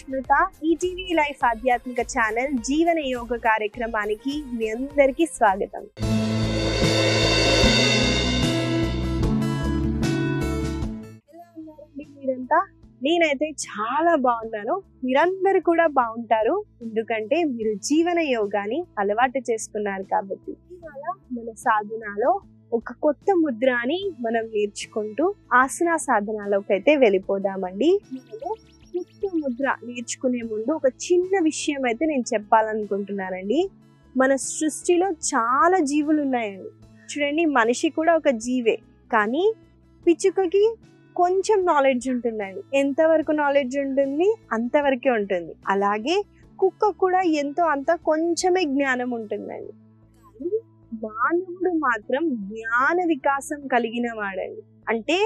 Susmitha. ETV life ఆధ్యాత్మిక channel జీవన యోగ కార్యక్రమానికి మీ అందరికీ స్వాగతం. ఎలా ఉన్నారండి మీరంతా? నేనైతే చాలా బాగున్నాను. మీరందరూ కూడా బాగుంటారు, ఎందుకంటే మీరు జీవన యోగాని అలవాటు చేసుకున్నారు కాబట్టి. ఇవాళ మన సాధనలో ఒక కొత్త ముద్రని మనం నేర్చుకుంటూ ఆసన సాధనలోకి అయితే వెళ్ళిపోదామండి. మనము కొత్త ముద్ర నేర్చుకునే ముందు ఒక చిన్న విషయం అయితే నేను చెప్పాలనుకుంటున్నానండి. మన సృష్టిలో చాలా జీవులు ఉన్నాయండి. చూడండి, మనిషి కూడా ఒక జీవే, కానీ పిచ్చుకకి కొంచెం నాలెడ్జ్ ఉంటుందండి. ఎంతవరకు నాలెడ్జ్ ఉంటుంది అంతవరకే ఉంటుంది. అలాగే కుక్క కూడా ఎంతో అంత కొంచెమే జ్ఞానం ఉంటుందండి. కానీ మానవుడు మాత్రం జ్ఞాన వికాసం కలిగిన వాడండి. అంటే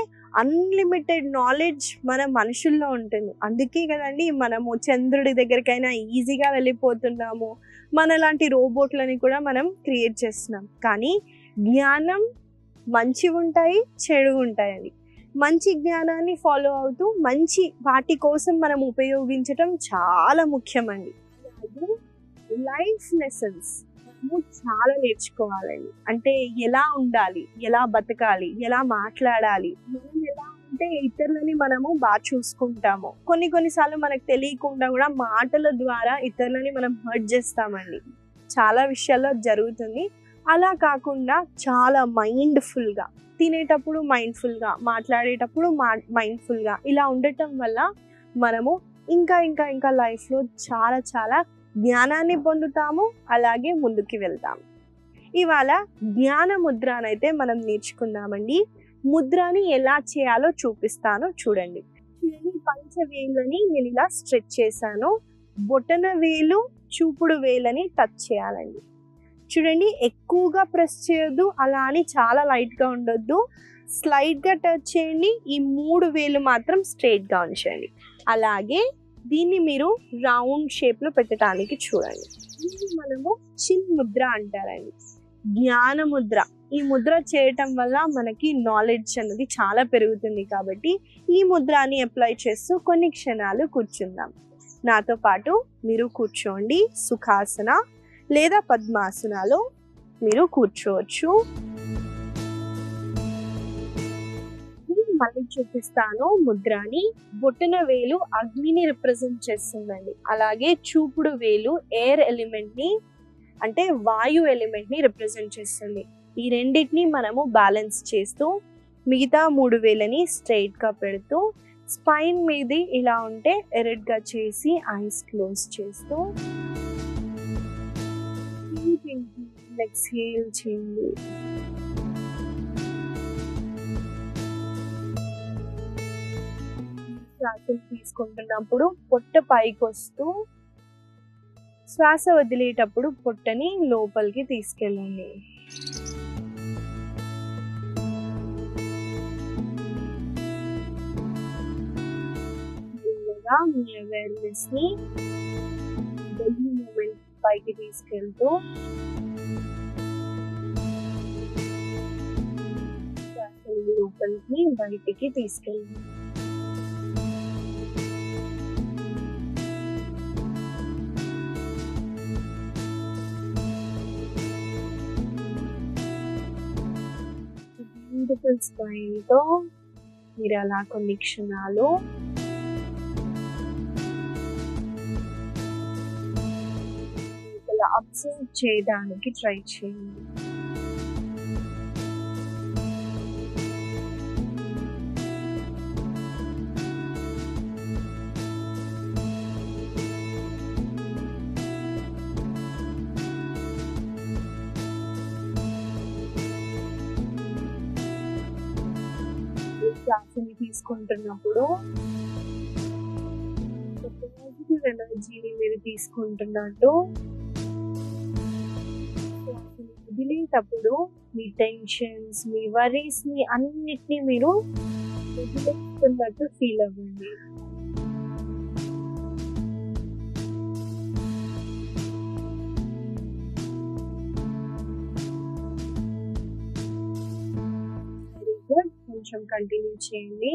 అన్లిమిటెడ్ నాలెడ్జ్ మన మనుషుల్లో ఉంటుంది. అందుకే కదండి మనము చంద్రుడి దగ్గరికైనా ఈజీగా వెళ్ళిపోతున్నాము. మనలాంటి రోబోట్లని కూడా మనం క్రియేట్ చేస్తున్నాం. కానీ జ్ఞానం మంచి ఉంటాయి, చెడు ఉంటాయండి. మంచి జ్ఞానాన్ని ఫాలో అవుతూ మంచి వాటి కోసం మనం ఉపయోగించటం చాలా ముఖ్యమండి. అలాగే లైఫ్ లెసన్స్ చాలా నేర్చుకోవాలండి. అంటే ఎలా ఉండాలి, ఎలా బతకాలి, ఎలా మాట్లాడాలి, మనం ఎలా ఉంటే ఇతరులని మనము బాగా చూసుకుంటాము. కొన్నిసార్లు మనకు తెలియకుండా కూడా మాటల ద్వారా ఇతరులని మనం హర్ట్ చేస్తామండి. చాలా విషయాల్లో జరుగుతుంది. అలా కాకుండా చాలా మైండ్ఫుల్గా, తినేటప్పుడు మైండ్ఫుల్గా, మాట్లాడేటప్పుడు మైండ్ఫుల్గా ఇలా ఉండటం వల్ల మనము ఇంకా ఇంకా ఇంకా లైఫ్లో చాలా చాలా జ్ఞానాన్ని పొందుతాము, అలాగే ముందుకు వెళ్తాము. ఇవాళ జ్ఞాన ముద్రనైతే మనం నేర్చుకుందామండి. ముద్రని ఎలా చేయాలో చూపిస్తాను, చూడండి. పంచవేళ్ళని నేను ఇలా స్ట్రెచ్ చేశాను. బొటన వేలు, చూపుడు వేలని టచ్ చేయాలండి. చూడండి, ఎక్కువగా ప్రెస్ చేయొద్దు, అలా అని చాలా లైట్గా ఉండొద్దు. స్లైడ్గా టచ్ చేయండి. ఈ 3 వేలు మాత్రం స్ట్రైట్గా ఉంచండి. అలాగే దీన్ని మీరు రౌండ్ షేప్లో పెట్టడానికి చూడండి. ఇది మనము చిన్ ముద్ర అంటారండి, జ్ఞాన ముద్ర. ఈ ముద్ర చేయటం వల్ల మనకి నాలెడ్జ్ అనేది చాలా పెరుగుతుంది. కాబట్టి ఈ ముద్రని అప్లై చేస్తూ కొన్ని క్షణాలు కూర్చుందాం. నాతో పాటు మీరు కూర్చోండి. సుఖాసన లేదా పద్మాసనాలో మీరు కూర్చోవచ్చు. మళ్ళీ చూపిస్తాను ముద్రని. బొటన వేలు అగ్నిని రిప్రజెంట్ చేస్తుందండి. అలాగే చూపుడు వేలు ఎయిర్ ఎలిమెంట్ ని, అంటే వాయు ఎలిమెంట్ ని రిప్రజెంట్ చేస్తుంది. ఈ రెండింటిని మనము బ్యాలెన్స్ చేస్తూ మిగతా 3 వేలని స్ట్రైట్ గా పెడుతూ స్పైన్ మీది ఇలా ఉంటే ఎరెడ్ గా చేసి ఐస్ క్లోజ్ చేస్తూ ఎక్స్హేల్ చేయండి. శ్వాసను తీసుకుంటున్నప్పుడు పొట్ట పైకి వస్తూ, శ్వాస వదిలేటప్పుడు పొట్టని లోపలికి తీసుకెళ్ళండి. మెల్లగా మీ అవేర్నెస్ ని బెల్లీ మూమెంట్ పైకి తీసుకెళ్తూ శ్వాసని లోపలికి బయటికి తీసుకెళ్ళండి. బ్యూటిఫుల్ స్మైల్ తో మీరు అలా కొన్ని క్షణాలు అబ్జర్వ్ చేయడానికి ట్రై చేయండి. శ్వాసని తీసుకుంటున్నప్పుడు పాజిటివ్ ఎనర్జీని మీరు తీసుకుంటున్నట్టు, శ్వాసని వదిలేటప్పుడు మీ టెన్షన్స్, మీ వరీస్ ని అన్నిటినీ మీరు వదిలేస్తున్నట్టు ఫీల్ అవ్వండి. కొంచెం కంటిన్యూ చేయండి.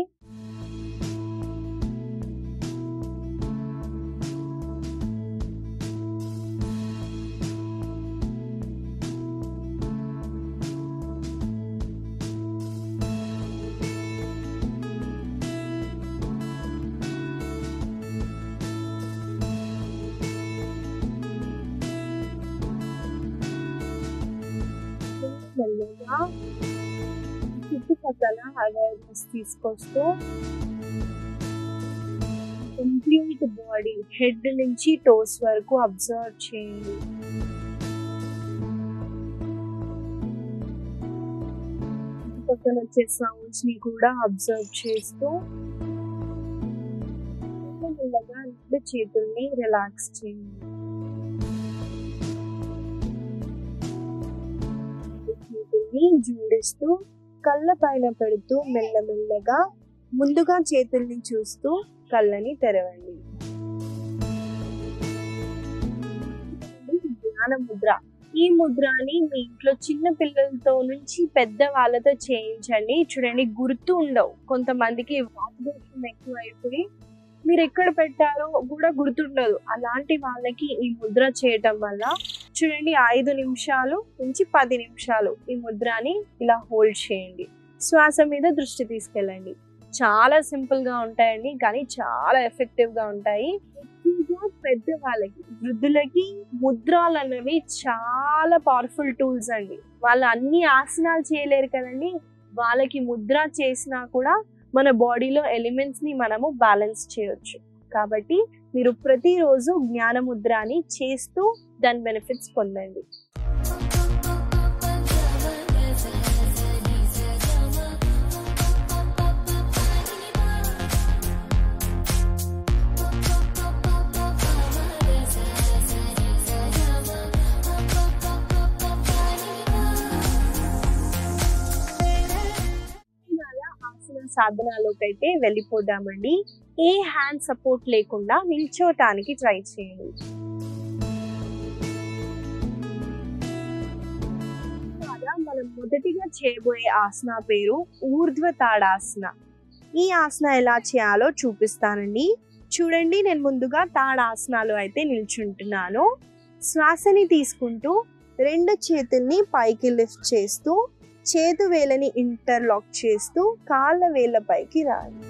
మెల్లగా చుట్టుపక్కల అవేర్నెస్ తీసుకొస్తూ కంప్లీట్ బాడీ హెడ్ నుంచి టోస్ వరకు అబ్జర్వ్ చేయండి. చుట్టుపక్కల వచ్చే సౌండ్స్ ని కూడా అబ్జర్వ్ చేస్తూ మెల్లగా రెండు చేతుల్ని రిలాక్స్ చేయండి. చేతుల్ని జోడిస్తూ కళ్ళ పైన పెడుతూ మెల్లమెల్లగా ముందుగా చేతుల్ని చూస్తూ కళ్ళని తెరవండి. ధ్యాన ముద్ర. ఈ ముద్రని మీ ఇంట్లో చిన్న పిల్లలతో నుంచి పెద్ద వాళ్ళతో చేయించండి. చూడండి, గుర్తు ఉండవు కొంతమందికి, వాగ్దోషం ఎక్కువ అయిపోయి మీరు ఎక్కడ పెట్టారో కూడా గుర్తుండదు. అలాంటి వాళ్ళకి ఈ ముద్ర చేయటం వల్ల చూడండి 5 నిమిషాలు నుంచి 10 నిమిషాలు ఈ ముద్రని ఇలా హోల్డ్ చేయండి. శ్వాస మీద దృష్టి తీసుకెళ్ళండి. చాలా సింపుల్ గా ఉంటాయండి, కానీ చాలా ఎఫెక్టివ్ గా ఉంటాయి. ఎక్కువగా పెద్ద వాళ్ళకి, వృద్ధులకి ముద్రలు అనేవి చాలా పవర్ఫుల్ టూల్స్ అండి. వాళ్ళు అన్ని ఆసనాలు చేయలేరు కదండి, వాళ్ళకి ముద్ర చేసినా కూడా మన బాడీలో ఎలిమెంట్స్ ని మనము బ్యాలెన్స్ చేయొచ్చు. కాబట్టి మీరు ప్రతిరోజు జ్ఞాన ముద్రని చేస్తూ దాని బెనిఫిట్స్ పొందండి. సాధనాలోకైతే వెళ్ళిపోదామండి. ఏ హ్యాండ్ సపోర్ట్ లేకుండా నిల్చోటానికి ట్రై చేయండి. మనం మొదటిగా చేయబోయే ఆసన పేరు ఊర్ధ్వ తాడాసన. ఈ ఆసన ఎలా చేయాలో చూపిస్తానండి. చూడండి, నేను ముందుగా తాడాసనాలు అయితే నిల్చుంటున్నాను. శ్వాసని తీసుకుంటూ 2 చేతుల్ని పైకి లిఫ్ట్ చేస్తూ చేతు వేలని ఇంటర్లాక్ చేస్తూ కాళ్ళ వేళ్ళ పైకి రాండి.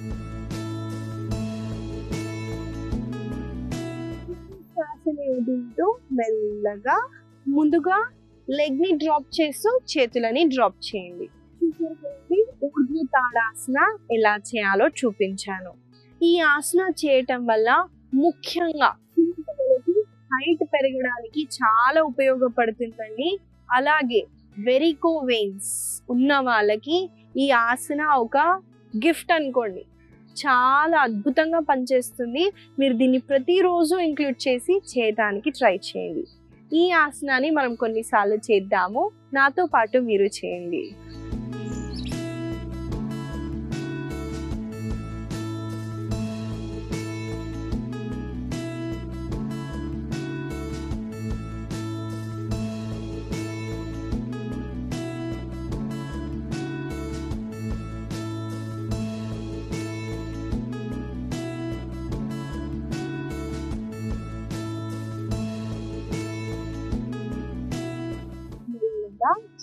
శ్వాసని వదులుతూ మెల్లగా ముందుగా లెగ్ ని డ్రాప్ చేస్తూ చేతులని డ్రాప్ చేయండి. ఊర్ధ్వ తాడాసన ఎలా చేయాలో చూపించాను. ఈ ఆసన చేయటం వల్ల ముఖ్యంగా హైట్ పెరగడానికి చాలా ఉపయోగపడుతుందండి. అలాగే వెరికో వెయిన్స్ ఉన్న వాళ్ళకి ఈ ఆసన ఒక గిఫ్ట్ అనుకోండి. చాలా అద్భుతంగా పనిచేస్తుంది. మీరు దీన్ని ప్రతిరోజు ఇంక్లూడ్ చేసి చేయడానికి ట్రై చేయండి. ఈ ఆసనాన్ని మనం కొన్నిసార్లు చేద్దాము. నాతో పాటు మీరు చేయండి.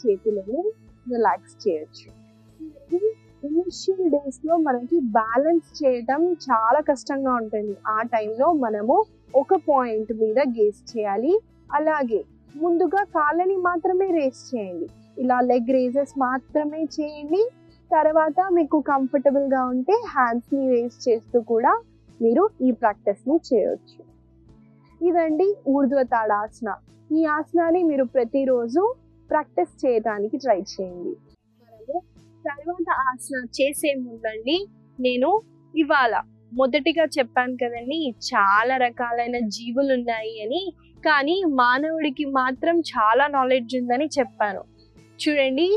చేతులను రిలాక్స్ చేయొచ్చు. ఇనిషియల్ డేస్ లో మనకి బ్యాలెన్స్ చేయడం చాలా కష్టంగా ఉంటుంది. ఆ టైంలో మనము ఒక పాయింట్ మీద గేస్ చేయాలి. అలాగే ముందుగా కాళ్ళని మాత్రమే రేస్ చేయండి. ఇలా లెగ్ రేజెస్ మాత్రమే చేయండి. తర్వాత మీకు కంఫర్టబుల్ గా ఉంటే హ్యాండ్స్ ని రేస్ చేస్తూ కూడా మీరు ఈ ప్రాక్టీస్ ని చేయొచ్చు. ఇదండి ఊర్ధ్వ తాడాసన. ఈ ఆసనాన్ని మీరు ప్రతిరోజు ప్రాక్టీస్ చేయడానికి ట్రై చేయండి. తర్వాత ఆసన చేసే ముందండి నేను ఇవాళ మొదటిగా చెప్పాను కదండి, చాలా రకాలైన జీవులు ఉన్నాయి అని, కానీ మానవుడికి మాత్రం చాలా నాలెడ్జ్ ఉందని చెప్పాను. చూడండి,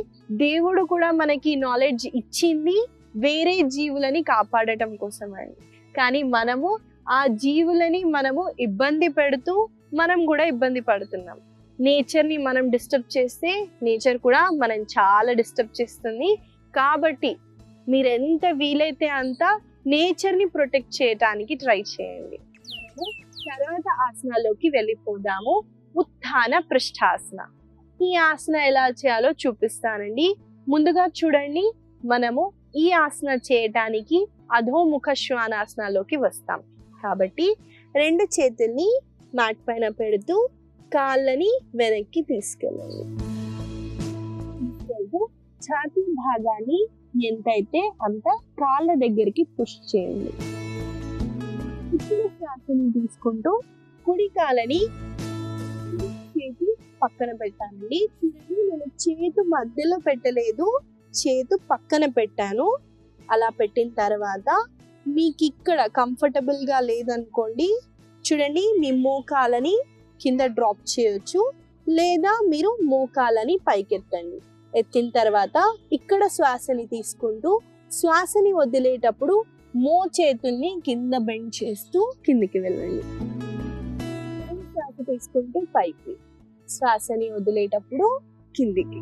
దేవుడు కూడా మనకి నాలెడ్జ్ ఇచ్చింది వేరే జీవులని కాపాడటం కోసం అండి. కానీ మనము ఆ జీవులని మనము ఇబ్బంది పెడుతూ మనం కూడా ఇబ్బంది పడుతున్నాం. నేచర్ని మనం డిస్టర్బ్ చేస్తే నేచర్ కూడా మనం చాలా డిస్టర్బ్ చేస్తుంది. కాబట్టి మీరు ఎంత వీలైతే అంత నేచర్ని ప్రొటెక్ట్ చేయడానికి ట్రై చేయండి. తర్వాత ఆసనాలోకి వెళ్ళిపోదాము. ఉత్థాన పృష్ఠాసన. ఈ ఆసన ఎలా చేయాలో చూపిస్తానండి. ముందుగా చూడండి, మనము ఈ ఆసన చేయటానికి అధోముఖ శ్వానాసనలోకి వస్తాం. కాబట్టి 2 చేతుల్ని మ్యాట్ పైన పెడుతూ కాళ్ళని వెనక్కి తీసుకెళ్ళండి. ఛాతీ భాగాన్ని ఎంతైతే అంత కాళ్ళ దగ్గరికి పుష్ చేయండి. ఇప్పుడు శ్వాసని తీసుకుంటూ కుడి కాలని చేతి పక్కన పెట్టానండి. చూడండి, నేను చేతు మధ్యలో పెట్టలేదు, చేతు పక్కన పెట్టాను. అలా పెట్టిన తర్వాత మీకు ఇక్కడ కంఫర్టబుల్ గా లేదనుకోండి, చూడండి మీ మోకాలని కింద డ్రాప్ చేయొచ్చు, లేదా మీరు మోకాలని పైకెత్తండి. ఎత్తిన తర్వాత ఇక్కడ శ్వాసని తీసుకుంటూ శ్వాసని వదిలేటప్పుడు చేతుల్ని కింద బెండ్ చేస్తూ కిందికి వెళ్ళండి. శ్వాస తీసుకుంటూ పైకి, శ్వాసని వదిలేటప్పుడు కిందికి.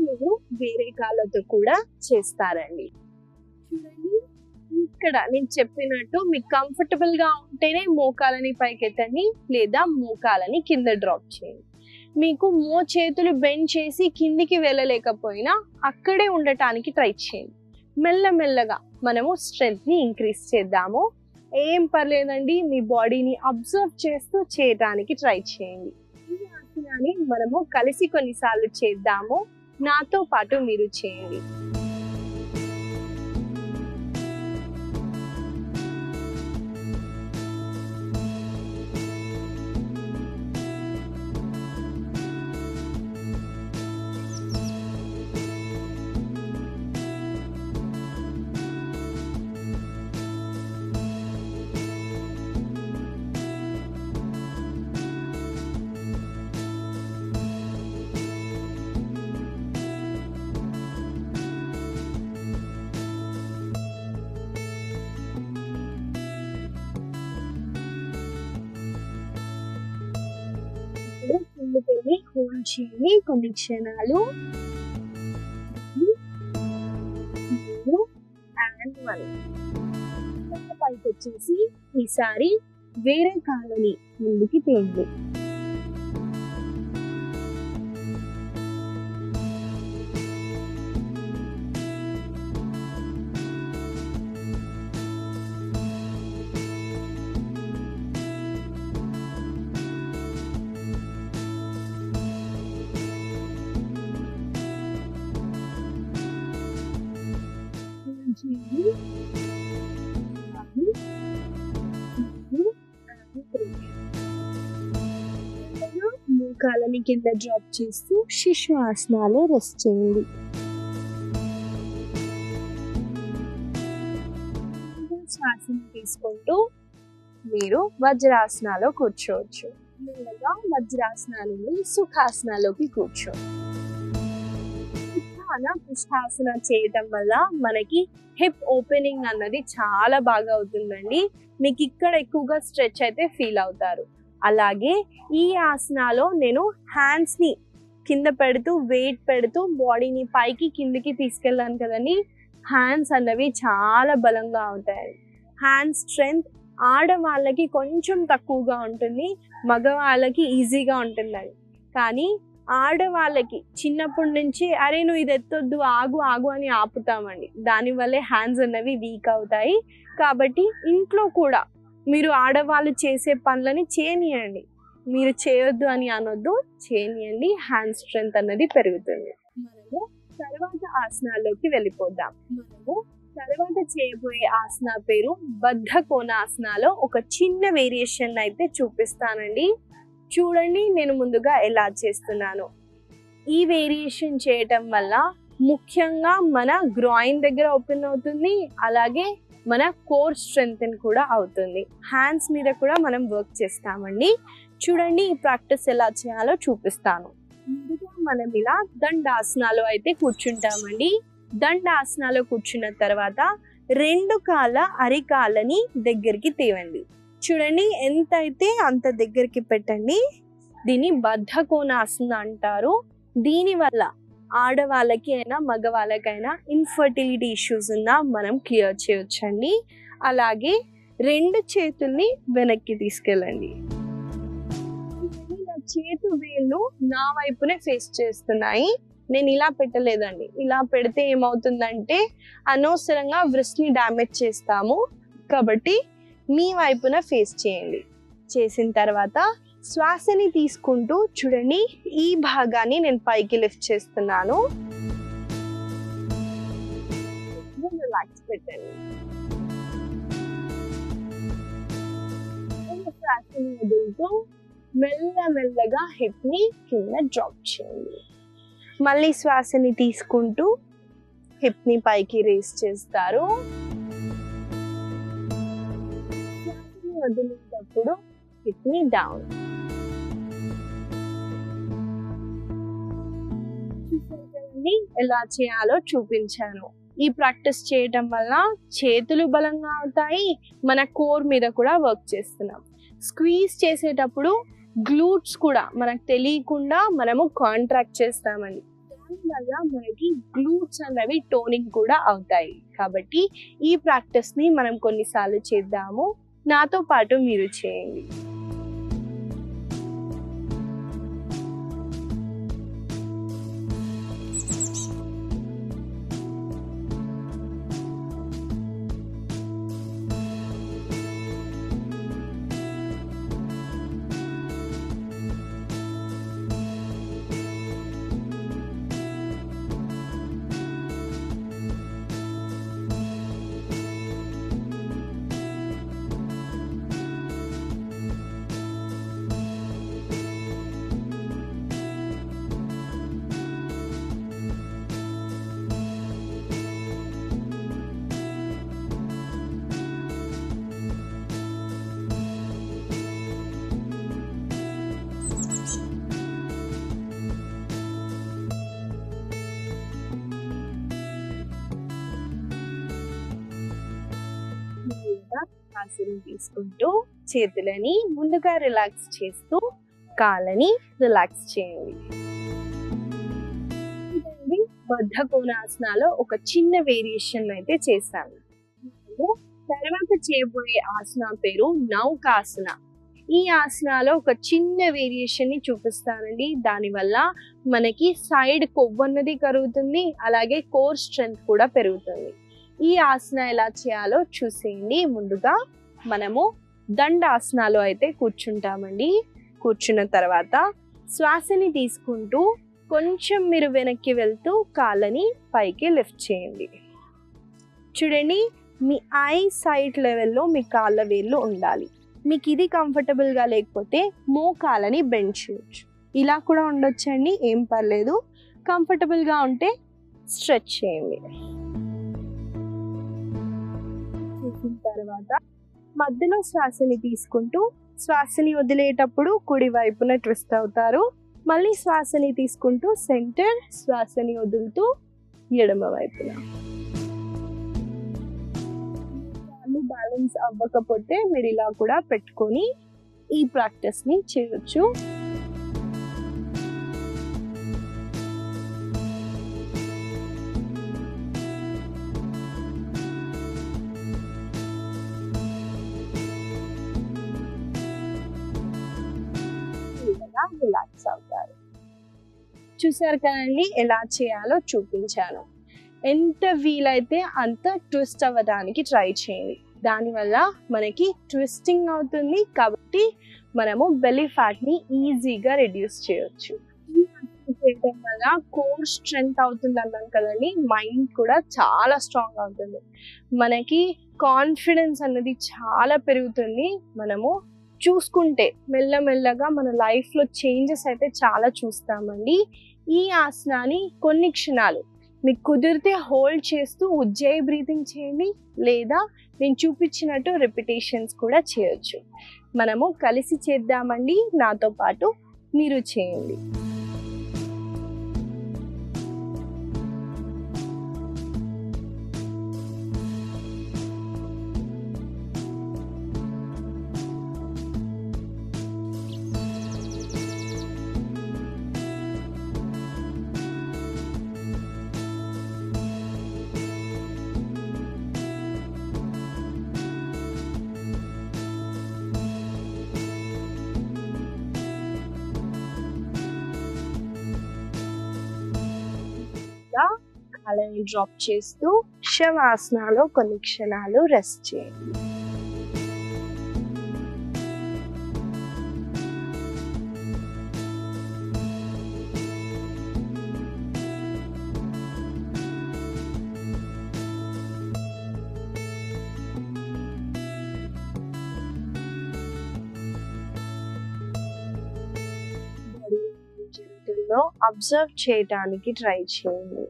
మీరు వేరే కాళ్ళతో కూడా చేస్తారండి. చూడండి, ఇక్కడ నేను చెప్పినట్టు మీకు కంఫర్టబుల్ గా ఉంటేనే మోకాలని పైకెత్తండి, లేదా మోకాలని కింద డ్రాప్ చేయండి. మీకు చేతులు బెండ్ చేసి కిందికి వెళ్ళలేకపోయినా అక్కడే ఉండటానికి ట్రై చేయండి. మెల్లమెల్లగా మనము స్ట్రెంగ్త్ ని ఇంక్రీజ్ చేద్దాము. ఏం పర్లేదండి, మీ బాడీని అబ్జర్వ్ చేస్తూ చేయడానికి ట్రై చేయండి. ఈ ఆసనాన్ని మనము కలిసి కొన్నిసార్లు చేద్దాము. నాతో పాటు మీరు చేయండి. కిందకి హోల్డ్ చేయండి కొన్ని క్షణాలు. పైకి వచ్చేసి ఈసారి వేరే కాళ్ళని ముందుకి తేండి. మోకాలని కింద డ్రాప్ చేస్తూ శిశు ఆసనాలు రెస్ట్ చేయండి. శ్వాసను తీసుకుంటూ మీరు వజ్రాసనాలో కూర్చోవచ్చు. మెల్లగా వజ్రాసనాల నుండి సుఖాసనాలోకి కూర్చోండి. పుష్టాసన చేయటం వల్ల మనకి హిప్ ఓపెనింగ్ అన్నది చాలా బాగా అవుతుందండి. మీకు ఇక్కడ ఎక్కువగా స్ట్రెచ్ అయితే ఫీల్ అవుతారు. అలాగే ఈ ఆసనాలో నేను హ్యాండ్స్ ని కింద పెడుతూ వెయిట్ పెడుతూ బాడీని పైకి కిందికి తీసుకెళ్ళాను కదండి. హ్యాండ్స్ అన్నవి చాలా బలంగా అవుతాయి. హ్యాండ్ స్ట్రెంగ్త్ ఆడవాళ్ళకి కొంచెం తక్కువగా ఉంటుంది, మగవాళ్ళకి ఈజీగా ఉంటుందండి. కానీ ఆడవాళ్ళకి చిన్నప్పటి నుంచి అరే నువ్వు ఇది ఎత్తొద్దు, ఆగు ఆగు అని ఆపుతామండి. దానివల్లే హ్యాండ్స్ అన్నవి వీక్ అవుతాయి. కాబట్టి ఇంట్లో కూడా మీరు ఆడవాళ్ళు చేసే పనులని చేయనియండి. మీరు చేయొద్దు అని అనొద్దు, చేయనియండి. హ్యాండ్ స్ట్రెంగ్త్ అన్నది పెరుగుతుంది. మనము తర్వాత ఆసనాల్లోకి వెళ్ళిపోదాం. మనము తర్వాత చేయబోయే ఆసన పేరు బద్ధ కోణాసనాలో ఒక చిన్న వేరియేషన్ అయితే చూపిస్తానండి. చూడండి నేను ముందుగా ఎలా చేస్తున్నాను. ఈ వేరియేషన్ చేయటం వల్ల ముఖ్యంగా మన గ్రాయిన్ దగ్గర ఓపెన్ అవుతుంది, అలాగే మన కోర్ స్ట్రెంగ్త్ కూడా అవుతుంది. హ్యాండ్స్ మీద కూడా మనం వర్క్ చేస్తామండి. చూడండి ఈ ప్రాక్టీస్ ఎలా చేయాలో చూపిస్తాను. ముందుగా మనం ఇలా దండాసనాలో అయితే కూర్చుంటామండి. దండాసనాలో కూర్చున్న తర్వాత రెండు కాళ్ళ అరికాళ్ళని దగ్గరికి తేవండి. చూడండి ఎంత అయితే అంత దగ్గరికి పెట్టండి. దీన్ని బద్ధ కోణాసన అంటారు. దీనివల్ల ఆడవాళ్ళకి అయినా మగవాళ్ళకైనా ఇన్ఫర్టిలిటీ ఇష్యూస్ ఉన్నా మనం క్లియర్ చేయొచ్చండి. అలాగే రెండు చేతుల్ని వెనక్కి తీసుకెళ్ళండి. చేతు వేళ్ళు నా వైపునే ఫేస్ చేస్తున్నాయి. నేను ఇలా పెట్టలేదండి. ఇలా పెడితే ఏమవుతుందంటే అనవసరంగా wrist ని డ్యామేజ్ చేస్తాము. కాబట్టి మీ వైపున ఫేస్ చేయండి. చేసిన తర్వాత శ్వాసని తీసుకుంటూ చూడండి, ఈ భాగాన్ని నేను పైకి లిఫ్ట్ చేస్తున్నాను. రిలాక్స్ పెట్టండి. శ్వాసని వదులుతూ మెల్లమెల్లగా హిప్ ని కింద డ్రాప్ చేయండి. మళ్ళీ శ్వాసని తీసుకుంటూ హిప్ ని పైకి రేస్ చేస్తారు. శ్వాసని వదిలేటప్పుడు హిప్ ని డౌన్. ఎలా చేయాలో చూపించాను. ఈ ప్రాక్టీస్ చేయటం వల్ల చేతులు బలంగా అవుతాయి, మన కోర్ మీద కూడా వర్క్ చేస్తున్నాం. స్క్వీజ్ చేసేటప్పుడు గ్లూట్స్ కూడా మనకు తెలియకుండా మనము కాంట్రాక్ట్ చేస్తామండి. దానివల్ల మనకి గ్లూట్స్ అనేవి టోనింగ్ కూడా అవుతాయి. కాబట్టి ఈ ప్రాక్టీస్ ని మనం కొన్నిసార్లు చేద్దాము. నాతో పాటు మీరు చేయండి. శ్వాసని తీసుకుంటూ చేతులని ముందుగా రిలాక్స్ చేస్తూ కాళ్ళని రిలాక్స్ చేయండి. ఇదండి బద్ధకోణాసనాలో ఒక చిన్న వేరియేషన్ అయితే చేశాను. తర్వాత చేయబోయే ఆసన పేరు నౌకాసన. ఈ ఆసనాలో ఒక చిన్న వేరియేషన్ ని చూపిస్తానండి. దానివల్ల మనకి సైడ్ కొవ్వన్నది కరుగుతుంది, అలాగే కోర్ స్ట్రెంగ్త్ కూడా పెరుగుతుంది. ఈ ఆసన ఎలా చేయాలో చూసేయండి. ముందుగా మనము దండాసనాలో అయితే కూర్చుంటామండి. కూర్చున్న తర్వాత శ్వాసని తీసుకుంటూ కొంచెం మీరు వెనక్కి వెళ్తూ కాళ్ళని పైకి లిఫ్ట్ చేయండి. చూడండి, మీ ఐ సైట్ లెవెల్లో మీ కాళ్ళ వేళ్ళు ఉండాలి. మీకు ఇది కంఫర్టబుల్గా లేకపోతే మోకాలని బెండ్ చేయొచ్చు. ఇలా కూడా ఉండొచ్చండి, ఏం పర్లేదు. కంఫర్టబుల్గా ఉంటే స్ట్రెచ్ చేయండి. చేసిన తర్వాత మధ్యలో శ్వాసని తీసుకుంటూ శ్వాసని వదిలేటప్పుడు కుడి వైపున ట్విస్ట్ అవుతారు. మళ్ళీ శ్వాసని తీసుకుంటూ సెంటర్, శ్వాసని వదులుతూ ఎడమ వైపున. బ్యాలెన్స్ అవ్వకపోతే మీరు ఇలా కూడా పెట్టుకొని ఈ ప్రాక్టీస్ ని చేయొచ్చు. రిలాక్స్ అవుతారు. చూసారు కదండి, ఎలా చేయాలో చూపించాను. ఎంత వీలైతే అంత ట్విస్ట్ అవ్వడానికి ట్రై చేయండి. దానివల్ల మనకి ట్విస్టింగ్ అవుతుంది, కాబట్టి మనము బెల్లీ ఫ్యాట్ ని ఈజీగా రెడ్యూస్ చేయొచ్చు. చేయడం వల్ల కోర్ స్ట్రెంగ్త్ అవుతుంది అన్నాం కదండి, మైండ్ కూడా చాలా స్ట్రాంగ్ అవుతుంది. మనకి కాన్ఫిడెన్స్ అన్నది చాలా పెరుగుతుంది. మనము చూసుకుంటే మెల్లమెల్లగా మన లైఫ్లో చేంజెస్ అయితే చాలా చూస్తామండి. ఈ ఆసనాన్ని కొన్ని క్షణాలు మీకు కుదిరితే హోల్డ్ చేస్తూ ఉజ్జాయి బ్రీతింగ్ చేయండి, లేదా నేను చూపించినట్టు రిపిటేషన్స్ కూడా చేయొచ్చు. మనము కలిసి చేద్దామండి, నాతో పాటు మీరు చేయండి. అలానే డ్రాప్ చేస్తూ శవాసనాలో కొన్ని క్షణాలు రెస్ట్ చేయండి. జంతువుల్లో అబ్జర్వ్ చేయడానికి ట్రై చేయండి.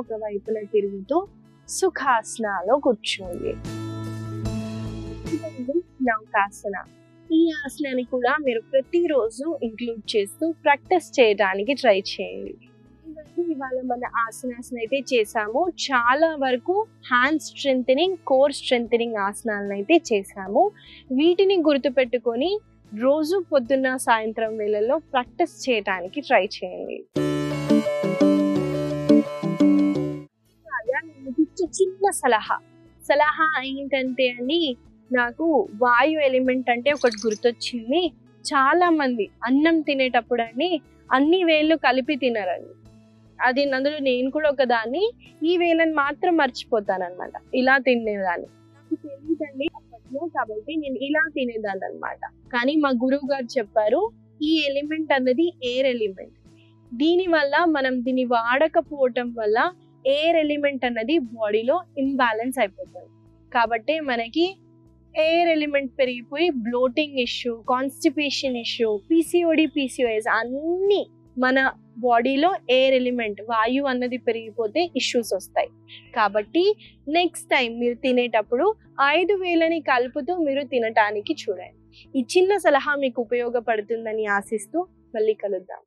ఒక వైపున తిరుగుతూ సుఖాసనాలో కూర్చోండి. నౌకాసన. ఈ ఆసనాన్ని కూడా మీరు ప్రతిరోజు ఇంక్లూడ్ చేస్తూ ప్రాక్టీస్ చేయడానికి ట్రై చేయండి. ఇవాళ మన ఆసనాన్ని అయితే చేసాము. చాలా వరకు హ్యాండ్ స్ట్రెంథనింగ్, కోర్ స్ట్రెంథనింగ్ ఆసనాలను అయితే చేసాము. వీటిని గుర్తుపెట్టుకొని రోజు పొద్దున్న సాయంత్రం వేళల్లో ప్రాక్టీస్ చేయడానికి ట్రై చేయండి. చిన్న సలహా ఏంటంటే అండి, నాకు వాయు ఎలిమెంట్ అంటే ఒకటి గుర్తొచ్చింది. చాలా మంది అన్నం తినేటప్పుడు అండి అన్ని వేళ్ళు కలిపి తినరండి. అది అందులో నేను కూడా ఒకదాన్ని. ఈ వేళ్ళని మాత్రం మర్చిపోతాను అనమాట. ఇలా తినేదాన్ని. నాకు తెలియదండి అప్పట్లో, కాబట్టి నేను ఇలా తినేదాన్ని అనమాట. కానీ మా గురువు గారు చెప్పారు, ఈ ఎలిమెంట్ అన్నది ఎయిర్ ఎలిమెంట్. దీనివల్ల మనం దీన్ని వాడకపోవటం వల్ల ఎయిర్ ఎలిమెంట్ అన్నది బాడీలో ఇంబ్యాలెన్స్ అయిపోతుంది. కాబట్టి మనకి ఎయిర్ ఎలిమెంట్ పెరిగిపోయి bloating issue, constipation issue, PCOD, PCOS అన్నీ మన బాడీలో ఎయిర్ ఎలిమెంట్ వాయువు అన్నది పెరిగిపోతే ఇష్యూస్ వస్తాయి. కాబట్టి నెక్స్ట్ టైం మీరు తినేటప్పుడు 5 వేలని కలుపుతూ మీరు తినటానికి చూడండి. ఈ చిన్న సలహా మీకు ఉపయోగపడుతుందని ఆశిస్తూ మళ్ళీ కలుద్దాం.